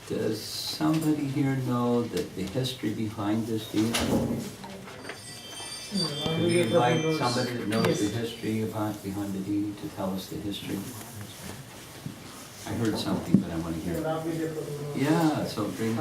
Does somebody here know the history behind this deity? Can we invite somebody that knows the history behind the deity to tell us the history? I heard something, but I want to hear it. Yeah, so bring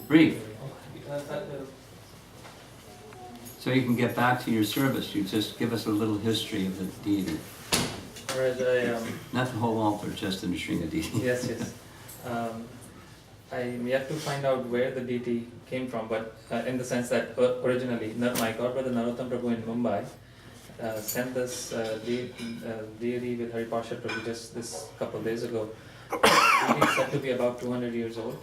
brief. So you can get back to your service. You just give us a little history of the deity. Alright, Not the whole altar, just the Nrisimhadev. yes, yes. I'm yet to find out where the deity came from, but in the sense that originally, my godbrother Narottam Prabhu in Mumbai sent this deity with Hari Parshad Prabhu just this couple of days ago. The deity is said to be about 200 years old,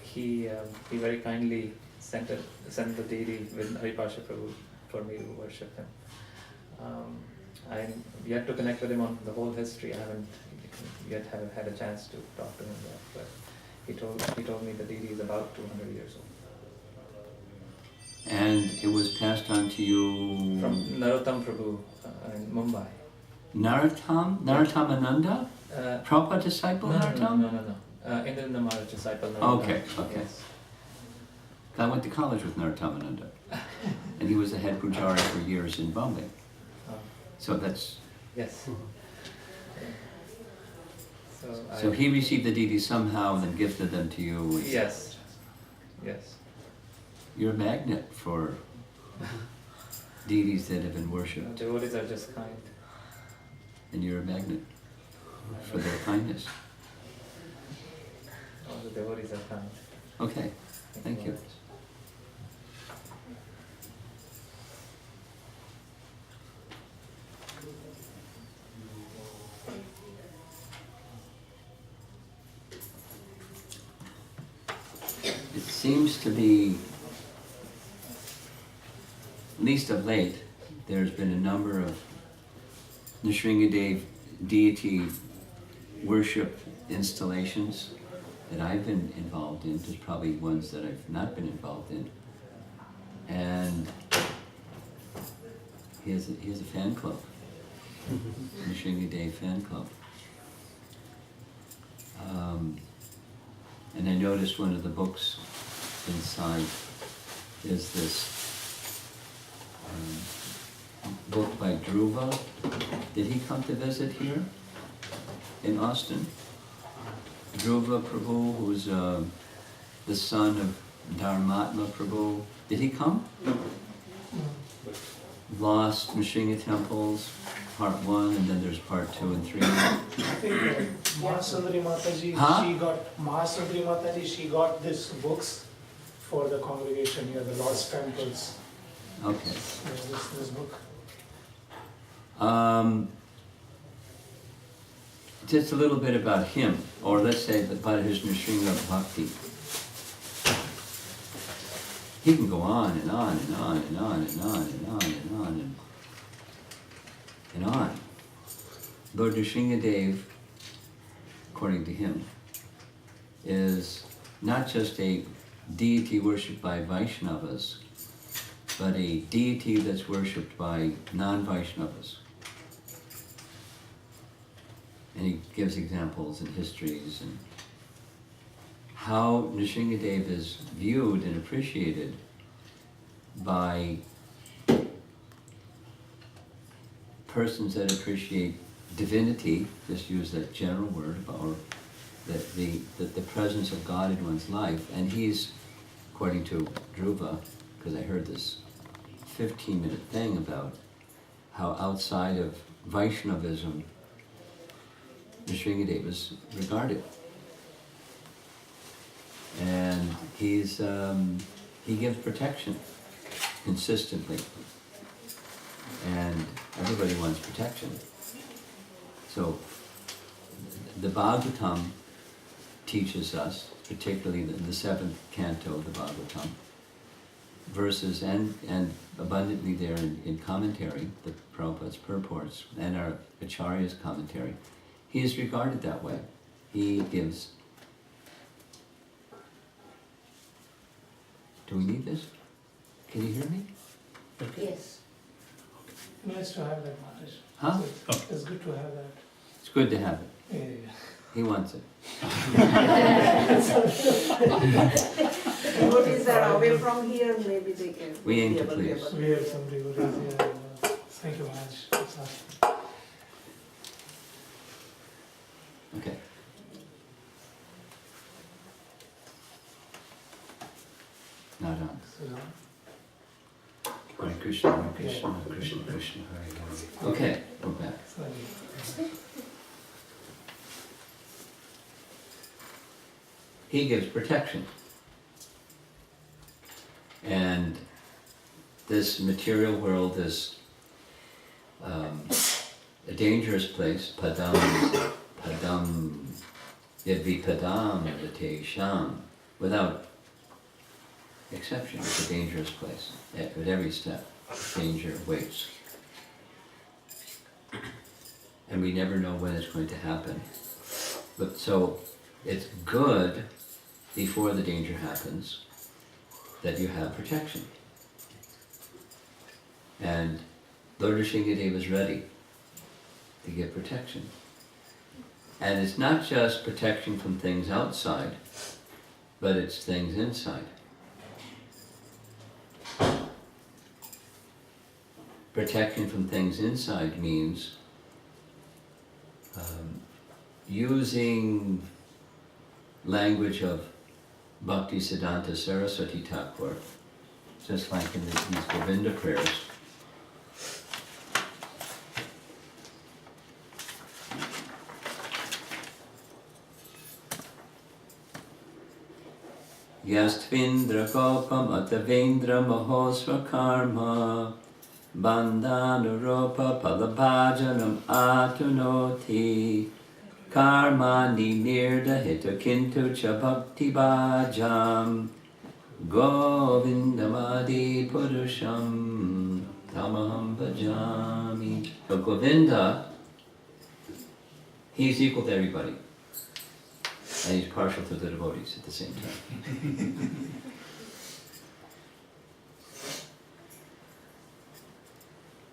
he very kindly sent the deity with Hari Parshad Prabhu for me to worship him. I'm yet to connect with him on the whole history. I haven't yet had a chance to talk to him yet, but he told me the deity is about 200 years old. And it was passed on to you From Narottam Prabhu in Mumbai. Narottam Ananda? Prabhupada disciple Narottam? No. Indra Maharaj disciple Narottam. Okay. Yes. I went to college with Narottam Ananda. And he was the head pujari for years in Bombay. So that's... Yes. So he received the deity somehow and then gifted them to you. Yes. You're a magnet for deities that have been worshipped. Devotees are just kind. And you're a magnet for their kindness. All the devotees are kind. Okay, thank you. It seems to be, at least of late, there's been a number of Nrisimhadev deity worship installations that I've been involved in. There's probably ones that I've not been involved in. And he has a fan club, Nrisimhadev fan club. And I noticed one of the books inside is this book by Dhruva. Did he come to visit here in Austin? Dhruva Prabhu, who's the son of Dharmatma Prabhu. Did he come? Lost Nrisimha Temples, part 1, and then there's part 2 and 3. I think Mahasundari Mataji, she got these books for the congregation here, the Lost Temples. Okay. There's this book. Just a little bit about him, or let's say about his Nrisimha Bhakti. He can go on and on and on and on and on and on and on and on. Lord Nrisimhadev, according to him, is not just a deity worshipped by Vaishnavas, but a deity that's worshipped by non-Vaishnavas. And he gives examples and histories and how Nrisimhadev is viewed and appreciated by persons that appreciate divinity, just use that general word, or the presence of God in one's life. And he's, according to Dhruva, because I heard this 15-minute thing about how outside of Vaishnavism, Nrisimhadev is regarded. And he gives protection consistently. And everybody wants protection. So the Bhagavatam teaches us, particularly in the 7th canto of the Bhagavatam, verses and abundantly there in commentary, the Prabhupada's purports, and our Acharya's commentary, he is regarded that way. He gives... Do we need this? Can you hear me? Yes. Nice to have that, Maharaj. Huh? It's good to have that. It's good to have it. Yeah. He wants it. Devotees are away from here, maybe they can. We aim to be please. available. We have some devotees here. Thank you, Maharaj. That's awesome. Okay. Not on. So, Hare Krishna, Hare Krishna, Krishna Krishna, Hare Hare. Okay, we're back. sorry. He gives protection. And this material world is a dangerous place. Padam yadvipadam yatesham. Without exception, it's a dangerous place. At every step, danger waits. And we never know when it's going to happen. But so it's good before the danger happens that you have protection. And Lord Nrisimhadev is ready to give protection. And it's not just protection from things outside, but it's things inside. Protection from things inside means using language of Bhakti Siddhanta Saraswati Thakur, just like in these Govinda prayers. Yastvindra kopam atavendra mahosva karma bandhanuropa palabhajanam atunoti karma nirda hita kintu cha bhakti bhajam govindamadi purusham tamaham bhajami. So Govinda, he's equal to everybody. And he's partial to the devotees at the same time.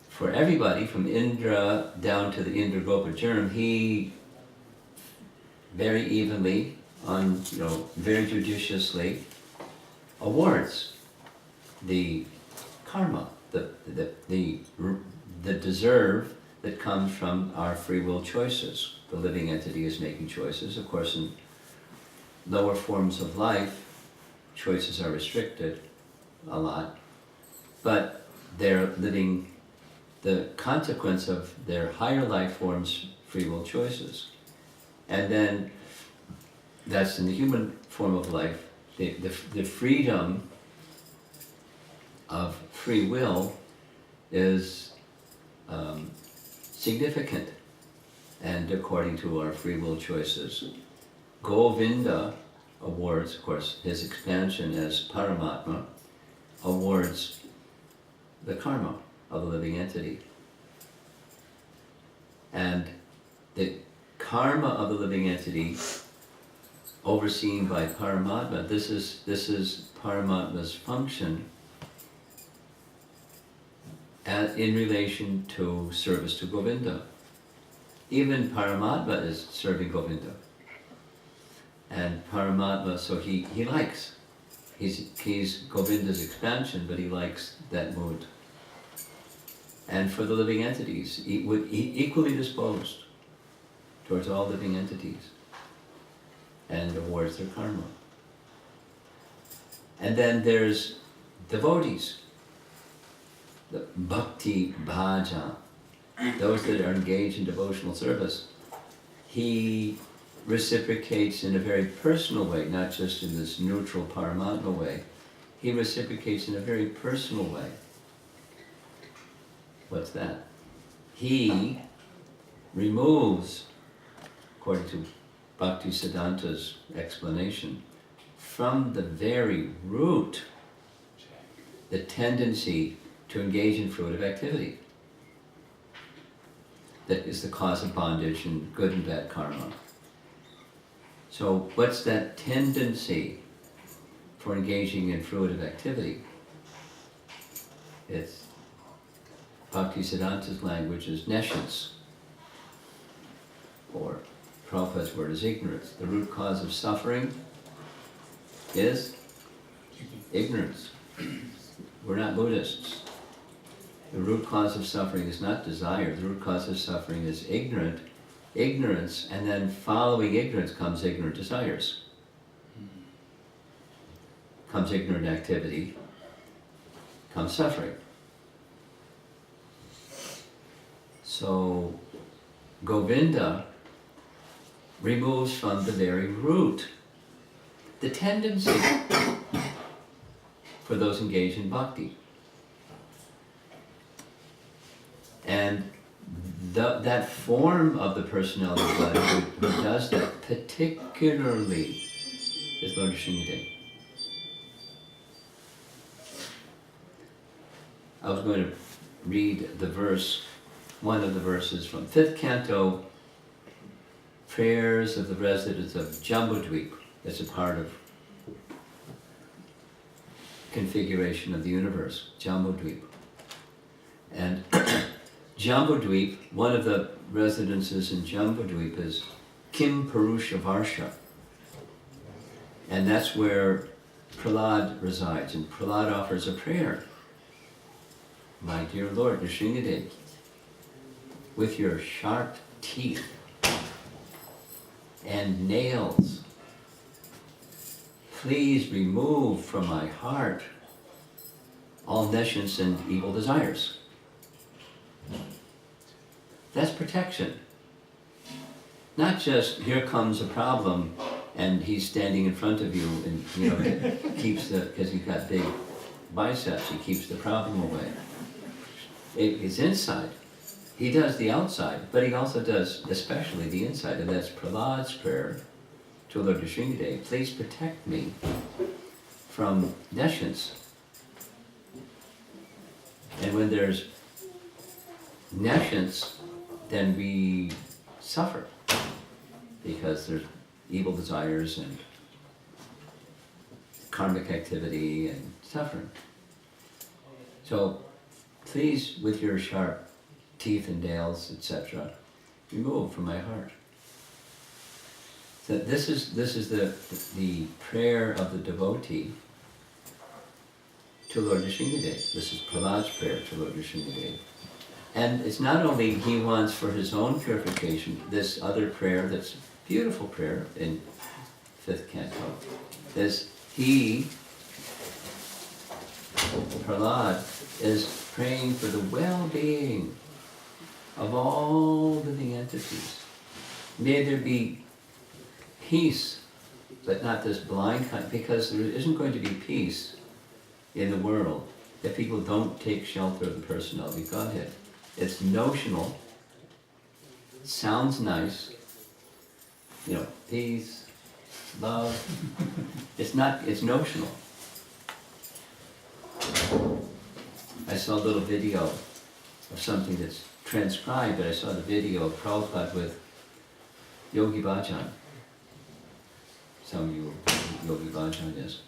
For everybody, from Indra down to the Indra Gopa germ, he very evenly, very judiciously awards the karma, the deserve that comes from our free will choices. The living entity is making choices. Of course, in lower forms of life, choices are restricted a lot, but they're living the consequence of their higher life forms' free will choices. And then that's in the human form of life. The freedom of free will is significant, and according to our free will choices. Govinda awards, of course, his expansion as Paramatma, awards the karma of the living entity. And the karma of the living entity, overseen by Paramatma, this is Paramatma's function in relation to service to Govinda. Even Paramatma is serving Govinda. And Paramatma, so he likes, he's Govinda's expansion, but he likes that mood. And for the living entities, equally disposed towards all living entities, and awards their karma. And then there's devotees, the bhakti bhaja, those that are engaged in devotional service. He reciprocates in a very personal way, not just in this neutral Paramatma way. He reciprocates in a very personal way. What's that? He removes, according to Bhakti Siddhanta's explanation, from the very root the tendency to engage in fruitive activity that is the cause of bondage and good and bad karma. So what's that tendency for engaging in fruitive activity? It's Bhaktisiddhanta's language is nescience, or Prabhupada's word is ignorance. The root cause of suffering is ignorance. We're not Buddhists. The root cause of suffering is not desire. The root cause of suffering is ignorance, and then following ignorance comes ignorant desires. Comes ignorant activity, comes suffering. So Govinda removes from the very root the tendency for those engaged in bhakti. And that form of the personality of God who does that particularly is Lord Nrisimhadev. I was going to read the verse, one of the verses from 5th canto, Prayers of the Residents of Jambudvip. It's a part of configuration of the universe, Jambudvip. And Jambudvip, one of the residences in Jambudvip is Kim Purusha Varsha. And that's where Prahlad resides. And Prahlad offers a prayer. My dear Lord, Nrisimhadev, with your sharp teeth and nails, please remove from my heart all nescience and evil desires. That's protection. Not just, here comes a problem and he's standing in front of you and, keeps because he's got big biceps, he keeps the problem away. It's inside. He does the outside, but he also does especially the inside, and that's Prahlad's prayer to Lord Nrisimhadev. Please protect me from nescience. And when there's nescience, then we suffer because there's evil desires and karmic activity and suffering. So please, with your sharp teeth and nails, etc., remove from my heart. So this is the prayer of the devotee to Lord Nrisimhadev. This is Prahlad's prayer to Lord Nrisimhadev. And it's not only he wants for his own purification, this other prayer, that's a beautiful prayer in 5th canto, is he, Prahlad, is praying for the well-being of all living entities. May there be peace, but not this blind kind, because there isn't going to be peace in the world if people don't take shelter of the personality of Godhead. It's notional, sounds nice, peace, love. It's not, it's notional. I saw a little video of something that's transcribed, but I saw the video of Prabhupada with Yogi Bhajan. Some of you know Yogi Bhajan is.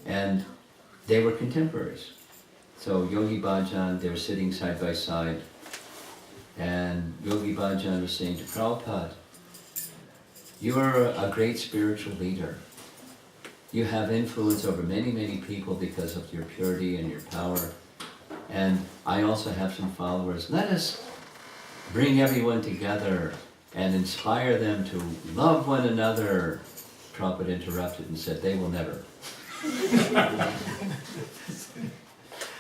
And they were contemporaries. So Yogi Bhajan, they were sitting side by side, and Yogi Bhajan was saying to Prabhupada, you are a great spiritual leader. You have influence over many, many people because of your purity and your power. And I also have some followers. Let us bring everyone together and inspire them to love one another. Prabhupada interrupted and said, they will never.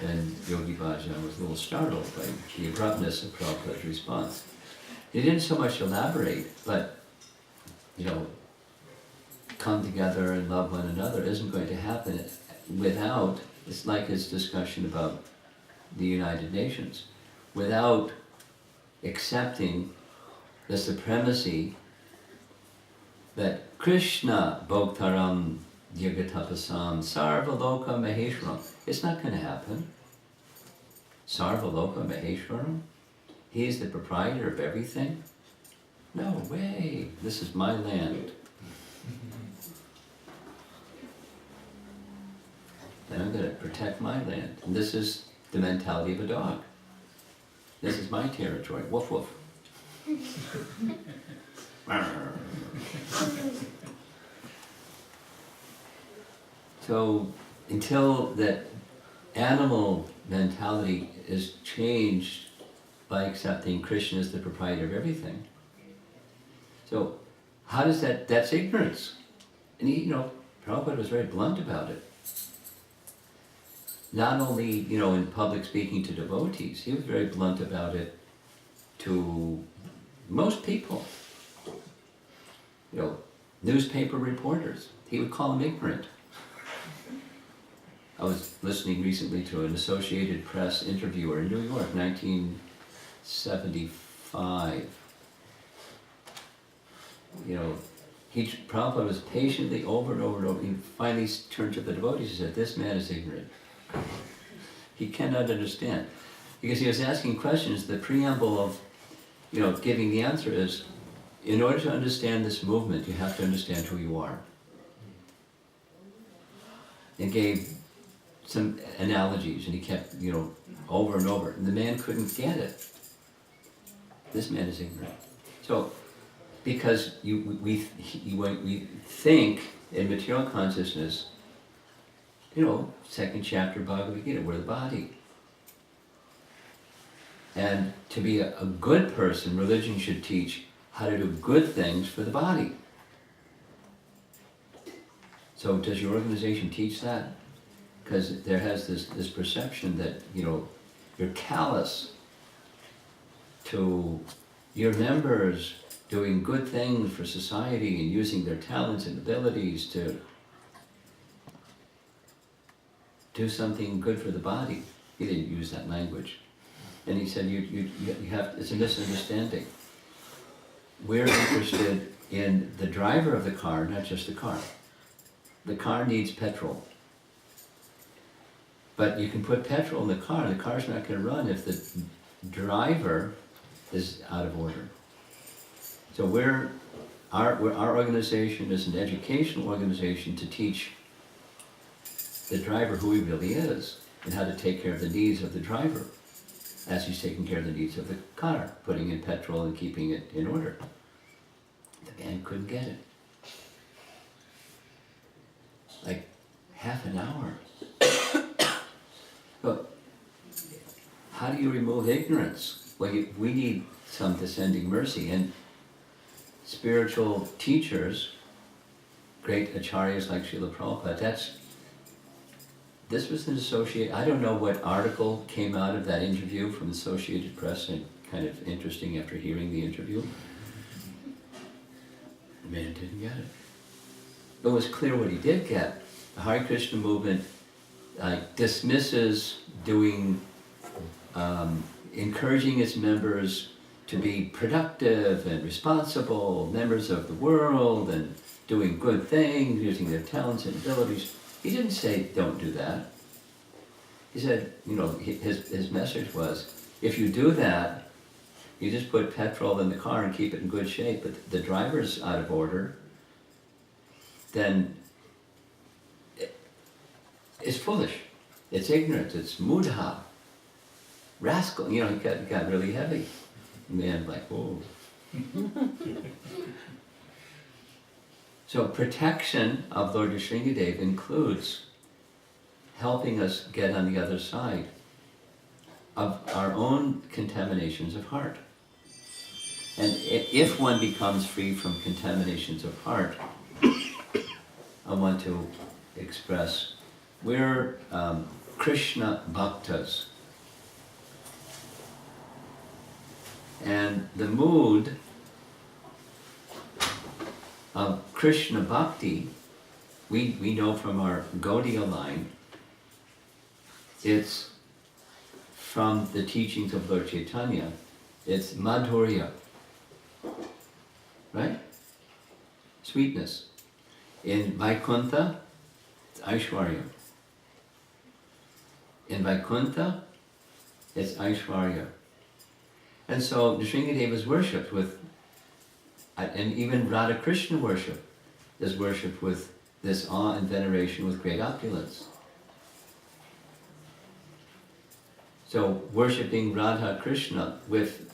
And Yogi Bhajan was a little startled by the abruptness of Prabhupada's response. He didn't so much elaborate, but, come together and love one another isn't going to happen without, it's like his discussion about the United Nations, without accepting the supremacy that Krishna Bhoktaram Yagatapasam Sarvaloka Maheshwaram. It's not going to happen. Sarvaloka Maheshwaram? He's the proprietor of everything? No way. This is my land. And I'm going to protect my land. And this is the mentality of a dog. This is my territory. Woof woof. So until that animal mentality is changed by accepting Krishna as the proprietor of everything. So how does that's ignorance. And Prabhupada was very blunt about it. Not only, in public speaking to devotees, he was very blunt about it to most people. Newspaper reporters, he would call them ignorant. I was listening recently to an Associated Press interviewer in New York, 1975. Prabhupada was patiently over and over and over. He finally turned to the devotees and said, "This man is ignorant. He cannot understand." Because he was asking questions, the preamble of, giving the answer is, in order to understand this movement, you have to understand who you are. And gave some analogies, and he kept, over and over, and the man couldn't get it. This man is ignorant. So, because we think in material consciousness, second chapter Bhagavad Gita, we're the body. And to be a good person, religion should teach how to do good things for the body. So does your organization teach that? Because there has this perception that, you're callous to your members doing good things for society and using their talents and abilities to do something good for the body. He didn't use that language. And he said, you have, it's a misunderstanding. We're interested in the driver of the car, not just the car. The car needs petrol. But you can put petrol in the car's not going to run if the driver is out of order. So our organization is an educational organization to teach the driver who he really is and how to take care of the needs of the driver as he's taking care of the needs of the car, putting in petrol and keeping it in order. The man couldn't get it. Like half an hour. But how do you remove ignorance? Well, we need some descending mercy, and spiritual teachers, great acharyas like Srila Prabhupada, this was an I don't know what article came out of that interview from the Associated Press, and kind of interesting after hearing the interview. The man didn't get it. It was clear what he did get. The Hare Krishna movement dismisses encouraging its members to be productive and responsible members of the world and doing good things, using their talents and abilities. He didn't say, don't do that. He said, his message was, if you do that, you just put petrol in the car and keep it in good shape, but the driver's out of order, then it's foolish. It's ignorant. It's mudha. Rascal. He got really heavy. The man like, whoa. So protection of Lord Nrisimhadev includes helping us get on the other side of our own contaminations of heart. And if one becomes free from contaminations of heart, I want to express, we're Krishna Bhaktas. And the mood of Krishna Bhakti, we know from our Gaudiya line, it's from the teachings of Lord Chaitanya, it's madhurya, right? Sweetness. In Vaikuntha, Aishwarya. In Vaikuntha, it's Aishwarya. And so Nrisimhadev is worshipped with, and even Radha Krishna worship is worshipped with this awe and veneration with great opulence. So worshipping Radha Krishna with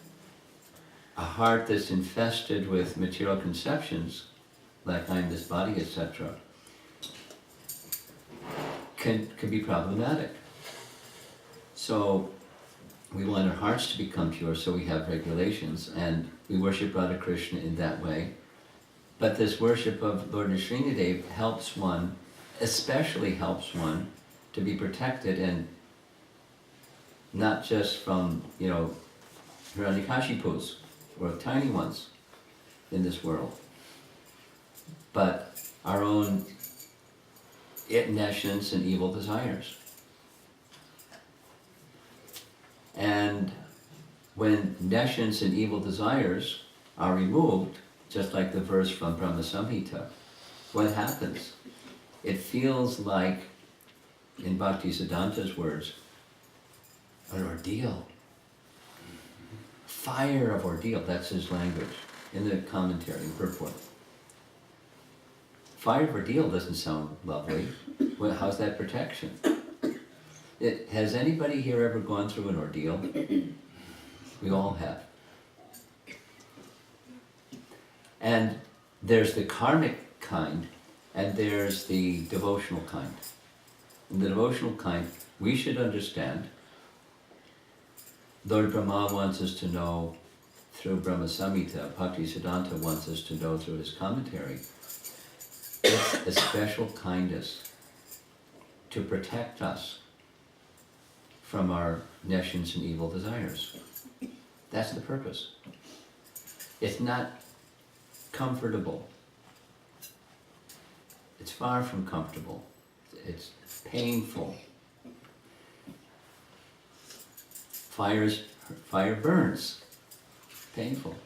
a heart that's infested with material conceptions, like I am this body, etc., can be problematic. So we want our hearts to become pure, so we have regulations, and we worship Radha Krishna in that way. But this worship of Lord Nrisimhadev helps one, especially helps one, to be protected, and not just from, Hiranyakashipus, or tiny ones in this world, but our own nescience and evil desires. And when nescience and evil desires are removed, just like the verse from Brahma Samhita, what happens? It feels like, in Bhaktisiddhanta's words, an ordeal. Fire of ordeal, that's his language in the commentary, in purport. Fire of ordeal doesn't sound lovely. Well, how's that protection? Has anybody here ever gone through an ordeal? We all have. And there's the karmic kind, and there's the devotional kind. In the devotional kind, we should understand, Lord Brahma wants us to know through Brahma Samhita, Bhaktisiddhanta wants us to know through his commentary, it's a special kindness to protect us from our nescience and evil desires. That's the purpose. It's not comfortable. It's far from comfortable. It's painful. Fire burns. Painful.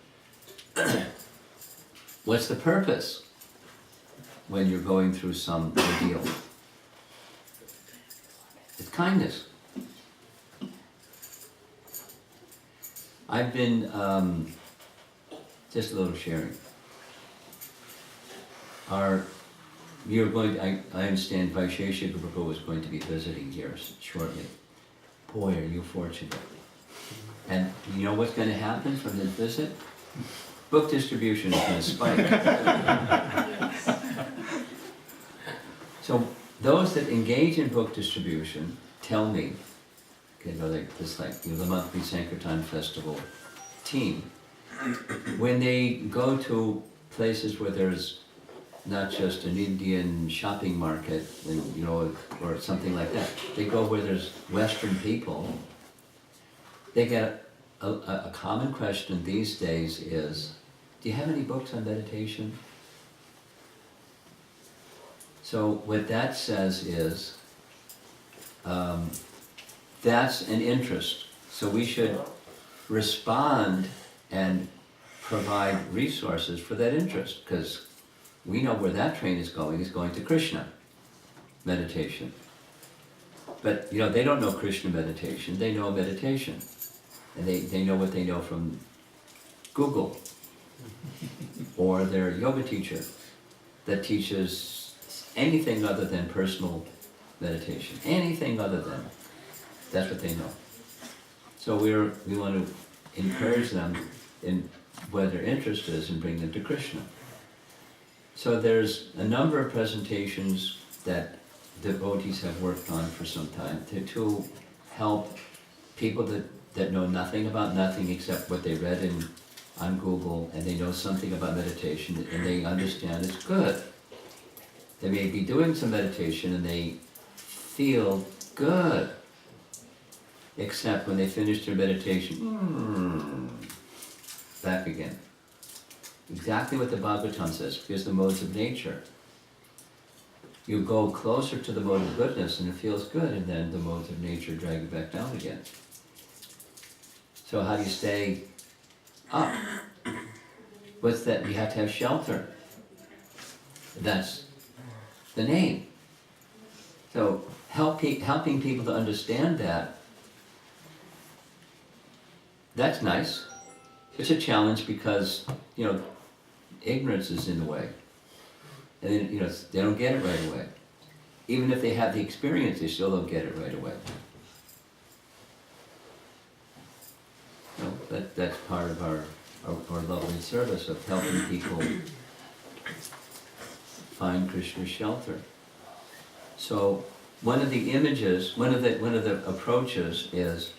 What's the purpose when you're going through some ordeal? It's kindness. I've been, just a little sharing. You're going to, I understand Vaisheshika Prabhu is going to be visiting here shortly. Boy, are you fortunate. And you know what's going to happen from this visit? Book distribution is going to spike. So those that engage in book distribution tell me, the monthly Sankirtan Festival team, when they go to places where there's not just an Indian shopping market, and, or something like that, they go where there's Western people, they get a common question these days is, do you have any books on meditation? So what that says is, that's an interest. So we should respond and provide resources for that interest, because we know where that train is going to Krishna meditation. But they don't know Krishna meditation, they know meditation. And they know what they know from Google or their yoga teacher that teaches anything other than personal meditation. Anything other than, that's what they know. So we want to encourage them in where their interest is and bring them to Krishna. So there's a number of presentations that devotees have worked on for some time to help people that know nothing about nothing except what they read on Google, and they know something about meditation and they understand it's good. They may be doing some meditation and they feel good, except when they finish their meditation, back again. Exactly what the Bhagavatam says, because the modes of nature. You go closer to the mode of goodness and it feels good, and then the modes of nature drag you back down again. So how do you stay up? What's that? You have to have shelter. That's the name. helping people to understand that, that's nice. It's a challenge because, ignorance is in the way. And then, they don't get it right away. Even if they have the experience, they still don't get it right away. That's part of our lovely service of helping people find Krishna's shelter. So one of the images, one of the approaches is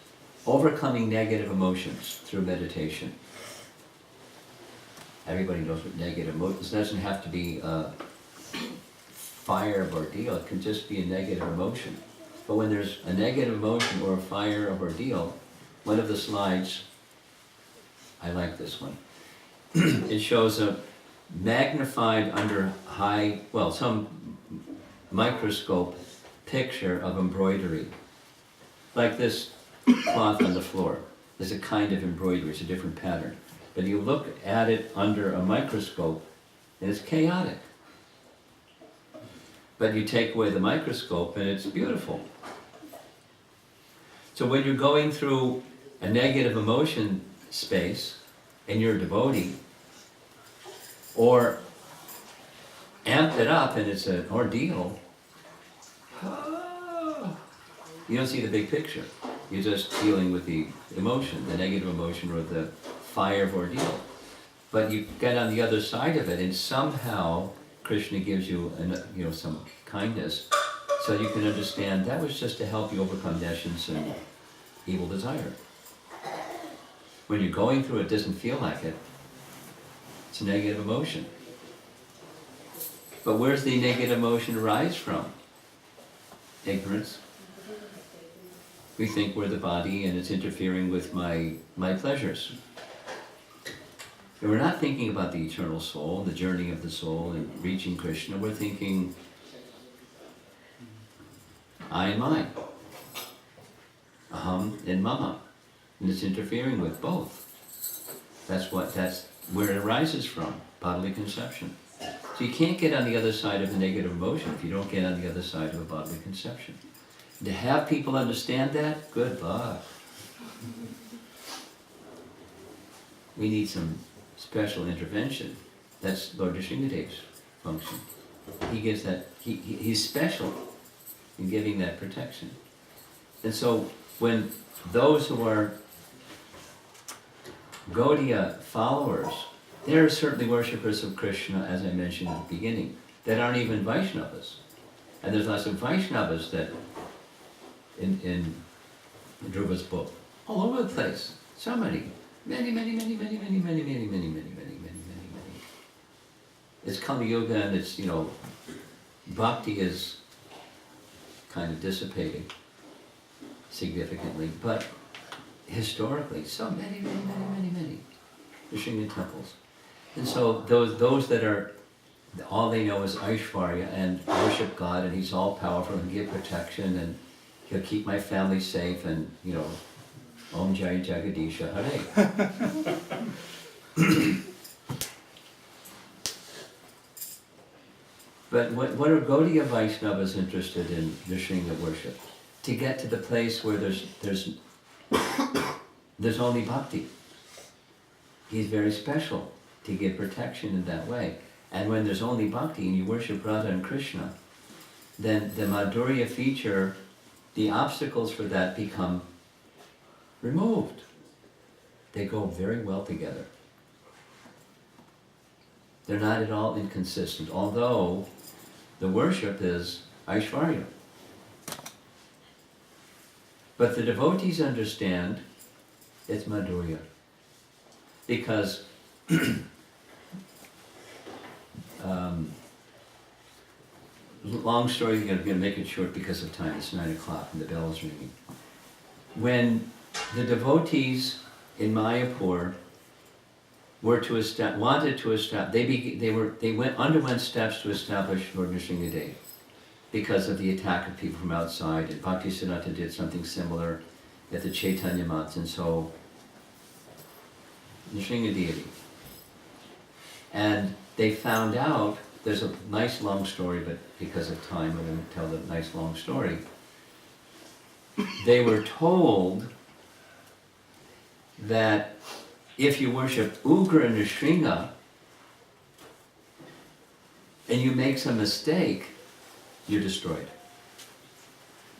overcoming negative emotions through meditation. Everybody knows what negative emotions. It doesn't have to be a fire of ordeal. It can just be a negative emotion. But when there's a negative emotion or a fire of ordeal, one of the slides, I like this one. It shows a magnified under some microscope picture of embroidery. Like this cloth on the floor. There's a kind of embroidery, it's a different pattern. But you look at it under a microscope and it's chaotic. But you take away the microscope and it's beautiful. So when you're going through a negative emotion space and you're a devotee, or amped it up and it's an ordeal, you don't see the big picture. You're just dealing with the emotion, the negative emotion or the fire of ordeal. But you get on the other side of it and somehow Krishna gives you some kindness so you can understand that was just to help you overcome nescience and evil desire. When you're going through it, doesn't feel like it. It's a negative emotion. But where's the negative emotion arise from? Ignorance. We think we're the body and it's interfering with my pleasures. And we're not thinking about the eternal soul, the journey of the soul and reaching Krishna. We're thinking, I and mine. Aham and mama. And it's interfering with both. That's where it arises from, bodily conception. So you can't get on the other side of a negative emotion if you don't get on the other side of a bodily conception. To have people understand that, good luck. We need some special intervention. That's Lord Nrisimhadev's function. He gives that, he's special in giving that protection. And so when those who are Gaudiya followers, they're certainly worshippers of Krishna, as I mentioned at the beginning, that aren't even Vaishnavas. And there's lots of Vaishnavas that in Dhruva's book, all over the place. So many. Many. It's Kali Yuga and it's, bhakti is kind of dissipating significantly, but historically, so many Nrisimha temples. And so those that are, all they know is Aishvarya and worship God and he's all powerful and give protection and he'll keep my family safe and, Om Jai Jagadisha Hare. But what are Gaudiya Vaishnavas interested in Nrisimha worship? To get to the place where there's only bhakti. He's very special to give protection in that way. And when there's only bhakti and you worship Radha and Krishna, then the Madhurya feature, the obstacles for that become removed. They go very well together. They're not at all inconsistent, although the worship is Aishvarya. But the devotees understand it's Madhurya. Because long story, I'm going to make it short because of time. It's 9 o'clock and the bell is ringing. When the devotees in Mayapur underwent steps to establish Lord Nrisimhadev because of the attack of people from outside, and Bhaktisiddhanta did something similar at the Chaitanya Mats, and so Nrisimha deity. And they found out, there's a nice long story, but because of time I won't tell the nice long story, they were told that if you worship Ugra Nrsimha and you make some mistake, you're destroyed.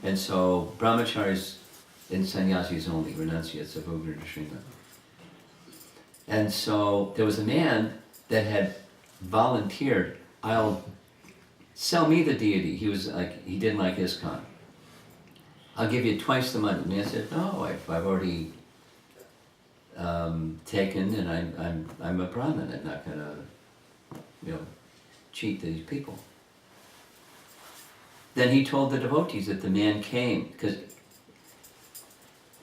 And so brahmacharis and sannyasis only, renunciates of Ugra Nrsimha. And so there was a man that had volunteered, I'll sell me the deity. He was like, he didn't like ISKCON. I'll give you twice the money. And I said, no, I've already taken, and I'm a Brahmin. I'm not gonna, cheat these people. Then he told the devotees that the man came,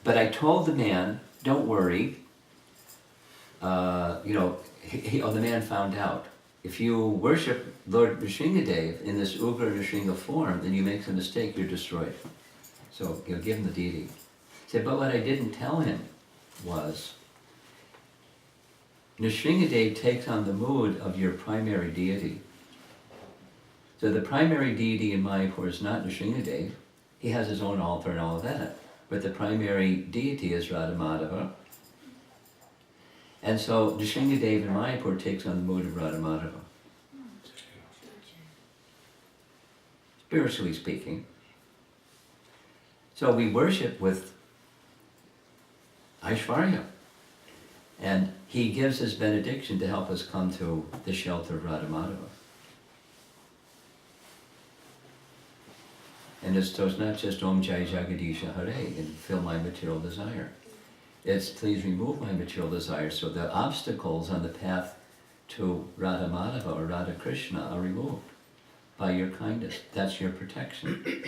but I told the man, don't worry. The man found out. If you worship Lord Nrisimhadev in this Ugra Nrsimha form, then you make a mistake, you're destroyed. So give him the deity. He said, but what I didn't tell him was, Nrisimhadev takes on the mood of your primary deity. So the primary deity in Mayapur is not Nrisimhadev. He has his own altar and all of that. But the primary deity is Radhamadava. And so Nrisimhadev in Mayapur takes on the mood of Radhamadava. Spiritually speaking. So we worship with Aishwarya. And he gives his benediction to help us come to the shelter of Radhamadava. And so it's not just Om Jai Jagadisha Hare and fill my material desire. It's please remove my material desire so the obstacles on the path to Radha Madhava or Radha Krishna are removed by your kindness. That's your protection.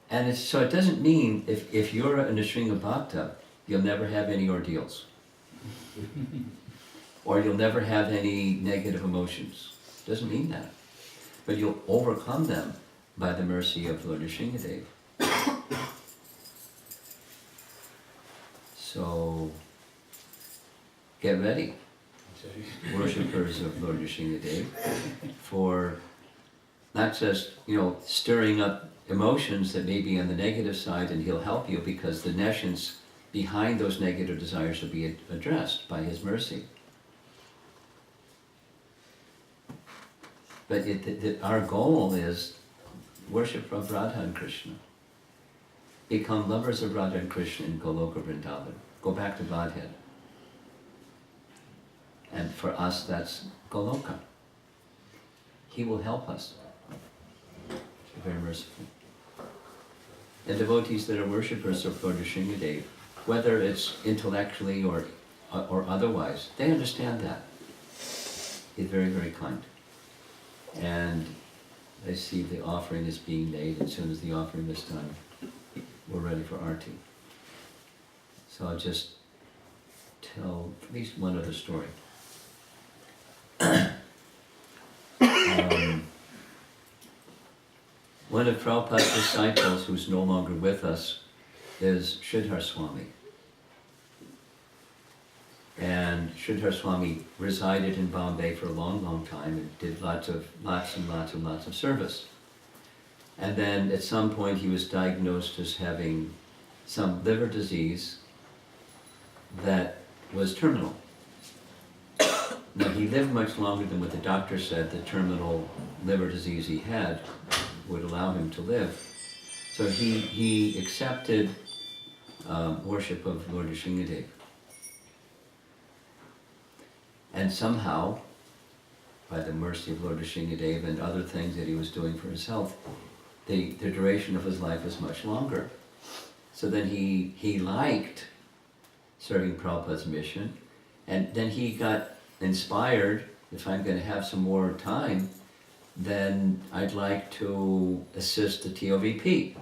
And so it doesn't mean if you're a Nrsimha Bhakta, you'll never have any ordeals. Or you'll never have any negative emotions. It doesn't mean that. But you'll overcome them by the mercy of Lord Nrisimhadev. So, get ready, worshippers of Lord Nrisimhadev, for not just, stirring up emotions that may be on the negative side, and he'll help you because the nescience behind those negative desires will be addressed by his mercy. But our goal is worship of Radha and Krishna. Become lovers of Radha and Krishna in Goloka Vrindavan. Go back to Godhead. And for us, that's Goloka. He will help us. He's very merciful. And devotees that are worshippers of Lord Nrisimhadev, whether it's intellectually or otherwise, they understand that. He's very, very kind. And I see the offering is being made. As soon as the offering is done, we're ready for Arti. So I'll just tell at least one other story. One of Prabhupada's disciples, who's no longer with us, is Sridhar Swami. And Sridhar Swami resided in Bombay for a long, long time and did lots of service. And then at some point he was diagnosed as having some liver disease that was terminal. Now he lived much longer than what the doctor said the terminal liver disease he had would allow him to live. So he accepted worship of Lord Nrisimhadev. And somehow, by the mercy of Lord Nrisimhadev and other things that he was doing for his health, the duration of his life was much longer. So then he liked serving Prabhupada's mission, and then he got inspired, if I'm going to have some more time, then I'd like to assist the TOVP,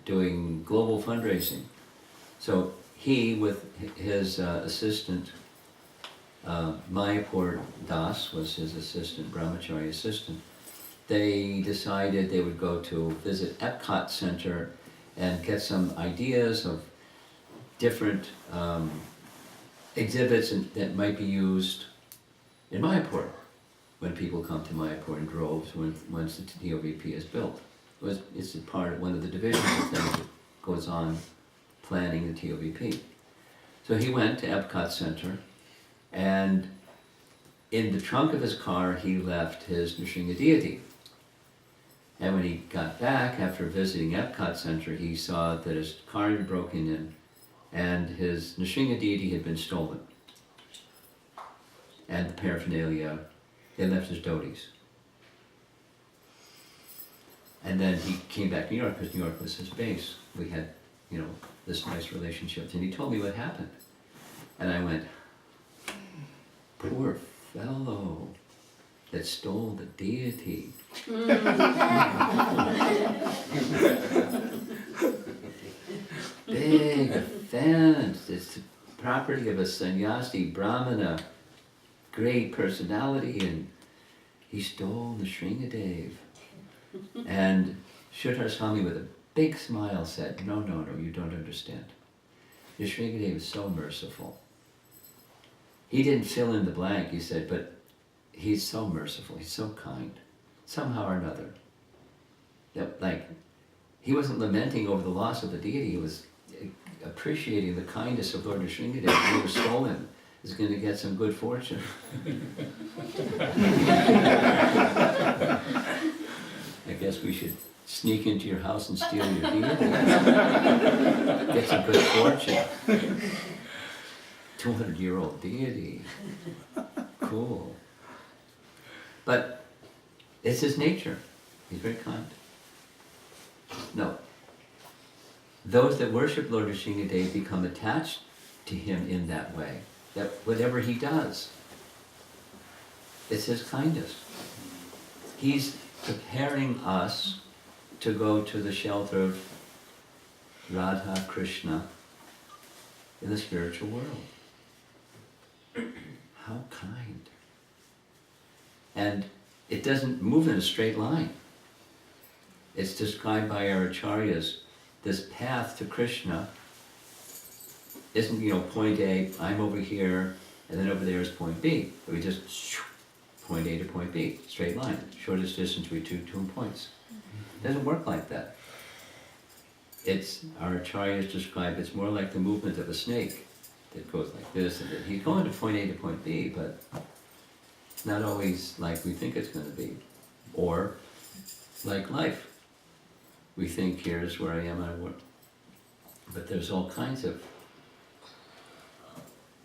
doing global fundraising. So he, with his assistant, Mayapur Das was his assistant, brahmachari assistant, they decided they would go to visit Epcot Center and get some ideas of different exhibits that might be used in Mayapur when people come to Mayapur in droves once the TOVP is built. it's a part of one of the divisions of things that goes on planning the TOBP. So he went to Epcot Center, and in the trunk of his car he left his Nrisimha deity. And when he got back after visiting Epcot Center, he saw that his car had broken in and his Nrisimha deity had been stolen. And the paraphernalia, they left his dhotis. And then he came back to New York because New York was his base. We had, this nice relationship. And he told me what happened. And I went, poor fellow that stole the deity. Big offense. It's the property of a sannyasi, brahmana, great personality, and he stole Nrisimhadev. And Shuddhar Swami, with a big smile, said, no, you don't understand. Nrisimhadev is so merciful. He didn't fill in the blank, he said, but he's so merciful, he's so kind, somehow or another. He wasn't lamenting over the loss of the deity, he was appreciating the kindness of Lord Nrisimhadev. Whoever stole him is going to get some good fortune. I guess we should sneak into your house and steal your deity. Get some good fortune. 200-year-old deity. Cool. But it's his nature. He's very kind. No. Those that worship Lord Nrisimhadev become attached to him in that way. That whatever he does, it's his kindness. He's preparing us to go to the shelter of Radha Krishna in the spiritual world. How kind. And it doesn't move in a straight line. It's described by our acharyas, this path to Krishna isn't, point A, I'm over here, and then over there is point B. We just, point A to point B, straight line, shortest distance between two points. It doesn't work like that. Our acharyas describe it's more like the movement of a snake that goes like this, and he's going to point A to point B, but it's not always like we think it's going to be. Or like life. We think here's where I am, but there's all kinds of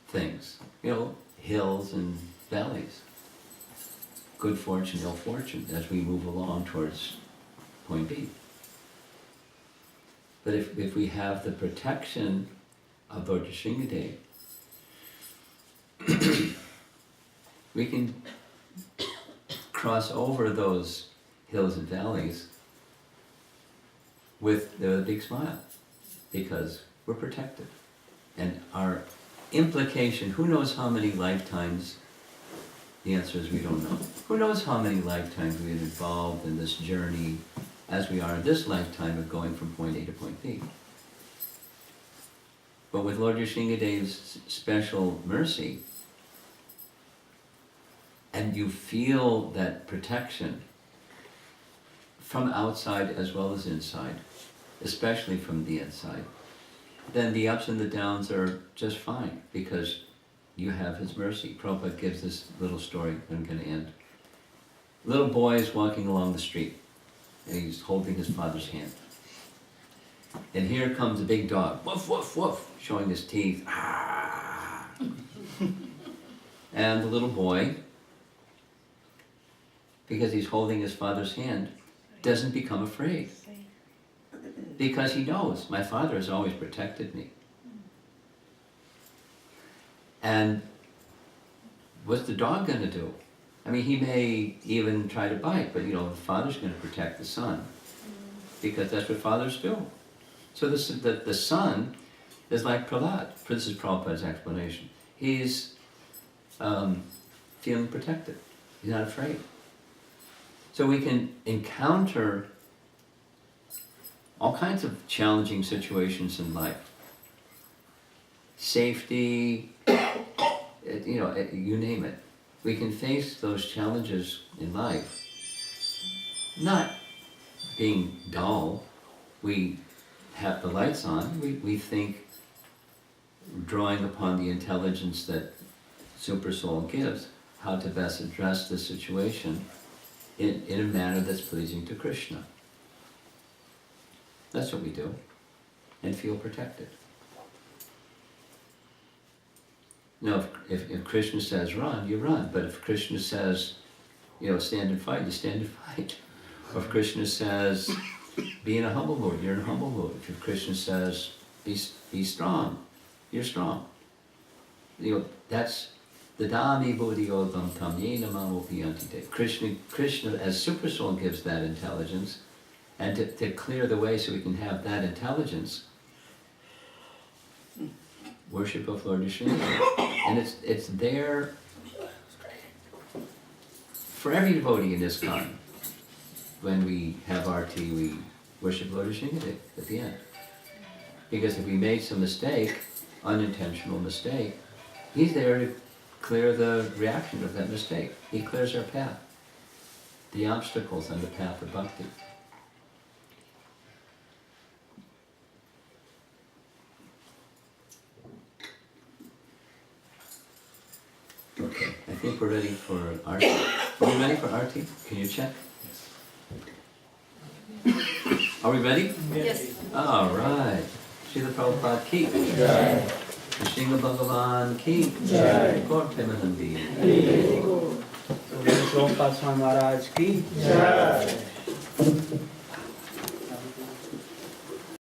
things, hills and valleys. Good fortune, ill fortune, as we move along towards point B. But if we have the protection of Lord Nrisimhadev, we can cross over those hills and valleys with a big smile, because we're protected. And our implication, who knows how many lifetimes, the answer is we don't know. Who knows how many lifetimes we've been involved in this journey as we are in this lifetime of going from point A to point B. But with Lord Nrisimhadev's special mercy, and you feel that protection from outside as well as inside, especially from the inside, then the ups and the downs are just fine, because you have his mercy. Prabhupada gives this little story, I'm going to end. Little boy is walking along the street, and he's holding his father's hand. And here comes a big dog, woof, woof, woof, showing his teeth. Ah. And the little boy, because he's holding his father's hand, doesn't become afraid. Because he knows, my father has always protected me. And what's the dog going to do? I mean, he may even try to bite, but the father's going to protect the son, because that's what fathers do. So the son is like Prahlad. This is Prabhupada's explanation. He's feeling protected. He's not afraid. So we can encounter all kinds of challenging situations in life. Safety, you name it. We can face those challenges in life, not being dull, we have the lights on, we think, drawing upon the intelligence that Super Soul gives, how to best address the situation in a manner that's pleasing to Krishna. That's what we do, and feel protected. Now, if Krishna says run, you run. But if Krishna says, stand and fight, you stand and fight. Or if Krishna says, be in a humble mood, you're in a humble mood. If Krishna says, be strong, you're strong. That's the Dami Buddhi Yogam Tam Yena Mamo Piyantite. Krishna, as Super Soul, gives that intelligence, and to clear the way so we can have that intelligence, worship of Lord Nrisimhadev. And it's there for every devotee in this kind. When we have arti, we worship Lord Nrisimhadev at the end. Because if we made some mistake, unintentional mistake, he's there to clear the reaction of that mistake. He clears our path, the obstacles on the path of bhakti. Okay, I think we're ready for Arti. Are we ready for Arti? Can you check? Yes. Are we ready? Yes. All right. Srila Prabhupada ki jai. Krishna Bhagavan ki jai. Gaur Premanandi. Prabhupada Swami Maharaj ki jai.